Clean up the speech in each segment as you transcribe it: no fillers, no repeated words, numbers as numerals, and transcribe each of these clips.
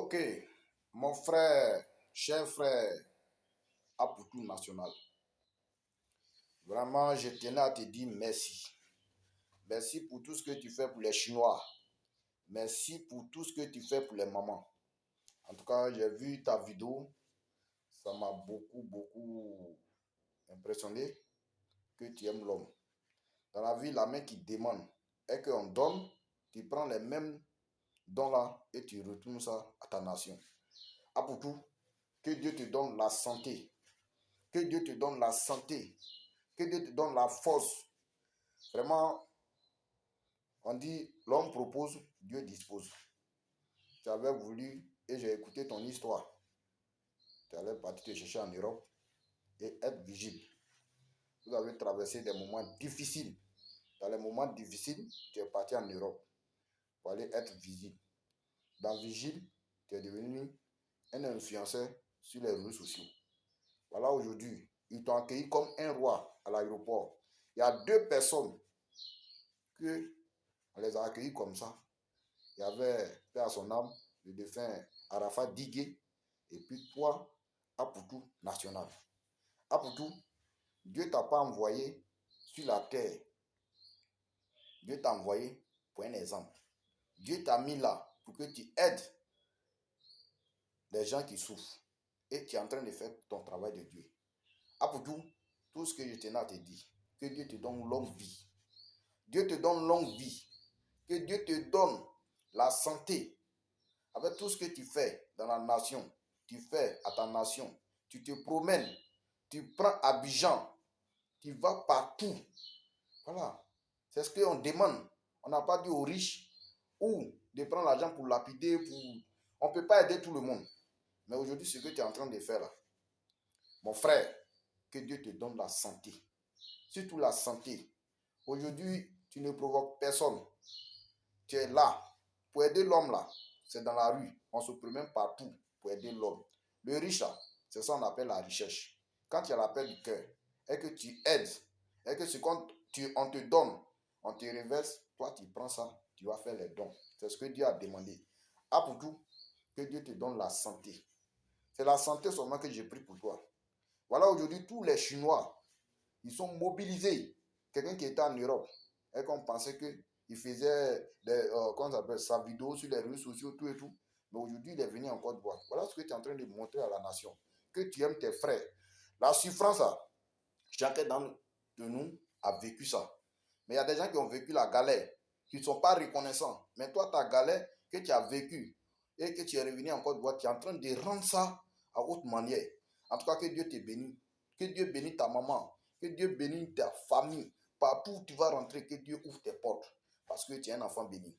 Ok, mon frère, cher frère, Apoutou National, vraiment, je tenais à te dire merci. Merci pour tout ce que tu fais pour les Chinois. Merci pour tout ce que tu fais pour les mamans. En tout cas, j'ai vu ta vidéo. Ça m'a beaucoup impressionné que tu aimes l'homme. Dans la vie, la main qui demande et qu'on donne, tu prends les mêmes dons là et tu retournes ça à ta nation. Apoutou, que Dieu te donne la santé. Que Dieu te donne la santé. Que Dieu te donne la force. Vraiment, on dit, l'homme propose, Dieu dispose. Tu avais voulu, et j'ai écouté ton histoire. Tu allais partir te chercher en Europe et être vigile. Vous avez traversé des moments difficiles. Dans les moments difficiles, tu es parti en Europe pour aller être vigile. Dans vigile, tu es devenu un influenceur sur les réseaux sociaux. Voilà, aujourd'hui, ils t'ont accueilli comme un roi à l'aéroport. Il y a deux personnes que on les a accueillis comme ça. Il y avait, paix à son âme, le défunt Arafat Digué, et puis toi, Apoutou National. Apoutou, Dieu ne t'a pas envoyé sur la terre. Dieu t'a envoyé pour un exemple. Dieu t'a mis là pour que tu aides les gens qui souffrent. Et tu es en train de faire ton travail de Dieu. Apoutou, tout ce que je tenais à te dire, que Dieu te donne longue vie. Dieu te donne longue vie. Que Dieu te donne la santé. Avec tout ce que tu fais dans la nation, tu fais à ta nation, tu te promènes, tu prends Abidjan, tu vas partout. Voilà. C'est ce qu'on demande. On n'a pas dit aux riches ou de prendre l'argent pour lapider. On ne peut pas aider tout le monde. Mais aujourd'hui, ce que tu es en train de faire là, mon frère, que Dieu te donne la santé. Surtout la santé. Aujourd'hui, tu ne provoques personne. Tu es là pour aider l'homme là. C'est dans la rue. On se promène partout pour aider l'homme. Le riche là, c'est ça qu'on appelle la richesse. Quand tu as l'appel du cœur et que tu aides, et que ce qu'on on te donne, on te reverse, toi tu prends ça, tu vas faire les dons. C'est ce que Dieu a demandé. Ah, pour tout, que Dieu te donne la santé. C'est la santé seulement que j'ai pris pour toi. Voilà, aujourd'hui, tous les Chinois, ils sont mobilisés. Quelqu'un qui était en Europe et qu'on pensait qu'il faisait sa vidéo sur les réseaux sociaux, tout et tout. Mais aujourd'hui, il est venu en Côte d'Ivoire. Voilà ce que tu es en train de montrer à la nation. Que tu aimes tes frères. La souffrance, chacun de nous a vécu ça. Mais il y a des gens qui ont vécu la galère, qui ne sont pas reconnaissants. Mais toi, ta galère que tu as vécue et que tu es revenu en Côte d'Ivoire, tu es en train de rendre ça à haute manière. En tout cas, que Dieu te bénisse. Que Dieu bénisse ta maman. Que Dieu bénisse ta famille. Partout où tu vas rentrer, que Dieu ouvre tes portes. Parce que tu es un enfant béni.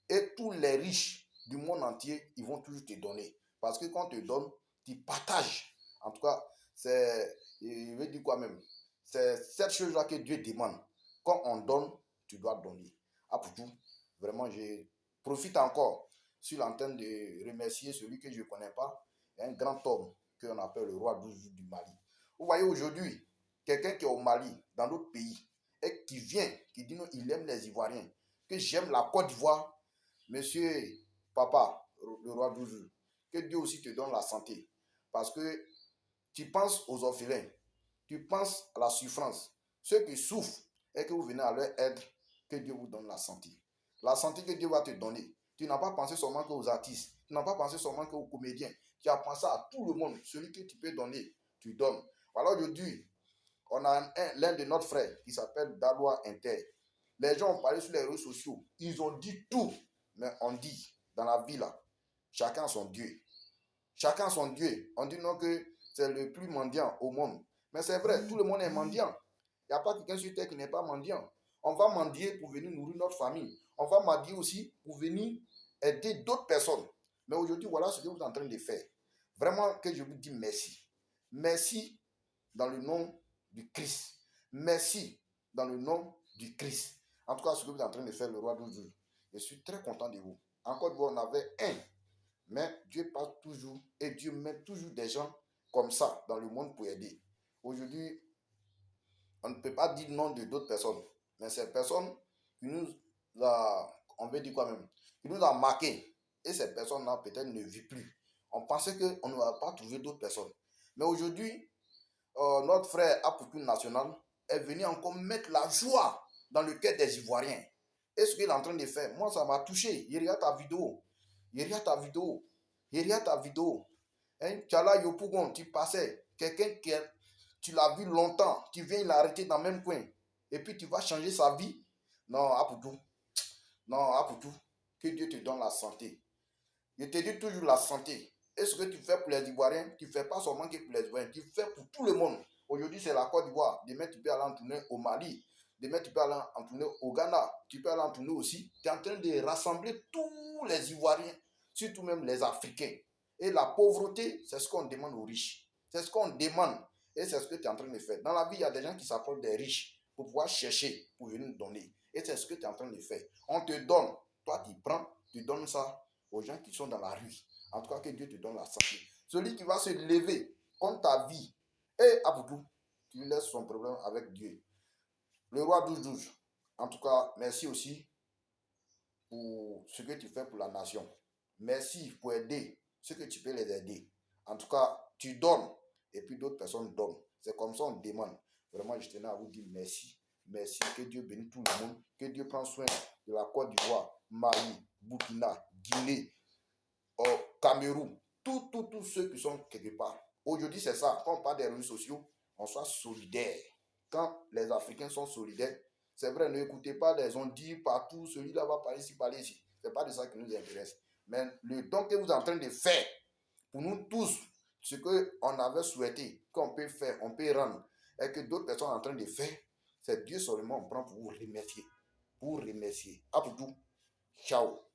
Et tous les riches du monde entier, ils vont toujours te donner. Parce que quand on te donne, tu partages. En tout cas, je veux dire quoi même? C'est cette chose-là que Dieu demande. Quand on donne, tu dois donner. Ah, pour tout, vraiment, je profite encore sur l'antenne de remercier celui que je ne connais pas, un grand homme qu'on appelle le roi du Mali. Vous voyez aujourd'hui, quelqu'un qui est au Mali, dans d'autres pays, et qui vient, qui dit non, il aime les Ivoiriens, que j'aime la Côte d'Ivoire, monsieur, papa, le roi Douzou, que Dieu aussi te donne la santé. Parce que tu penses aux orphelins, tu penses à la souffrance, ceux qui souffrent, et que vous venez à leur aide, que Dieu vous donne la santé. La santé que Dieu va te donner. Tu n'as pas pensé seulement qu'aux artistes, tu n'as pas pensé seulement qu'aux comédiens, tu as pensé à tout le monde. Celui que tu peux donner, tu donnes. Voilà, aujourd'hui, on a l'un de nos frères qui s'appelle Daloa Inter. Les gens ont parlé sur les réseaux sociaux, ils ont dit tout, mais on dit, dans la vie là, chacun son Dieu. Chacun son Dieu. On dit non que c'est le plus mendiant au monde. Mais c'est vrai, tout le monde est mendiant. Il n'y a pas quelqu'un sur terre qui n'est pas mendiant. On va mendier pour venir nourrir notre famille. On va mendier aussi pour venir aider d'autres personnes. Mais aujourd'hui, voilà ce que vous êtes en train de faire. Vraiment que je vous dis merci. Merci dans le nom du Christ. Merci dans le nom du Christ. En tout cas, ce que vous êtes en train de faire, le roi d'aujourd'hui. Je suis très content de vous. Encore une fois, on avait un. Mais Dieu parle toujours et Dieu met toujours des gens comme ça dans le monde pour aider. Aujourd'hui, on ne peut pas dire le nom de d'autres personnes. Mais ces personnes qui nous a, on veut dire quoi même, qui nous a marqué. Et ces personnes-là peut-être ne vivent plus. On pensait qu'on ne va pas trouver d'autres personnes. Mais aujourd'hui, notre frère Apoutou National est venu encore mettre la joie dans le cœur des Ivoiriens. Et ce qu'il est en train de faire, moi, ça m'a touché. Il regarde ta vidéo. Il regarde ta vidéo. Il regarde ta vidéo. Hein, Tchala Yopougon, tu passais. Quelqu'un qui tu l'as vu longtemps, tu viens l'arrêter dans le même coin. Et puis tu vas changer sa vie. Non, Apoutou. Non, Apoutou. Que Dieu te donne la santé. Je te dis toujours la santé. Et ce que tu fais pour les Ivoiriens, tu ne fais pas seulement que pour les Ivoiriens, tu fais pour tout le monde. Aujourd'hui, c'est la Côte d'Ivoire. Demain, tu peux aller en tournée au Mali. Demain, tu peux aller en tournée au Ghana. Tu peux aller en tournée aussi. Tu es en train de rassembler tous les Ivoiriens, surtout même les Africains. Et la pauvreté, c'est ce qu'on demande aux riches. C'est ce qu'on demande. Et c'est ce que tu es en train de faire. Dans la vie, il y a des gens qui s'approchent des riches pour pouvoir chercher, pour venir donner. Et c'est ce que tu es en train de faire. On te donne. Toi, tu prends, tu donnes ça aux gens qui sont dans la rue. En tout cas, que Dieu te donne la santé. Celui qui va se lever contre ta vie, et Aboudou, tu laisses son problème avec Dieu. Le roi 12-12. En tout cas, merci aussi pour ce que tu fais pour la nation. Merci pour aider ceux que tu peux les aider. En tout cas, tu donnes et puis d'autres personnes donnent. C'est comme ça on demande. Vraiment, je tenais à vous dire merci. Merci, que Dieu bénisse tout le monde. Que Dieu prenne soin de la Côte d'Ivoire, Mali, Burkina, Guinée, Cameroun. Tous ceux qui sont quelque part. Aujourd'hui, c'est ça. Quand on parle des réseaux sociaux, on soit solidaire. Quand les Africains sont solidaires, c'est vrai, n'écoutez pas les on dit partout, celui-là va parler ici, parler ici. Ce n'est pas de ça qui nous intéresse. Mais le don que vous êtes en train de faire, pour nous tous, ce qu'on avait souhaité, qu'on peut faire, on peut rendre, et que d'autres personnes sont en train de faire, c'est Dieu seulement on prend pour vous remercier. Pour vous remercier. Aboudou, ciao.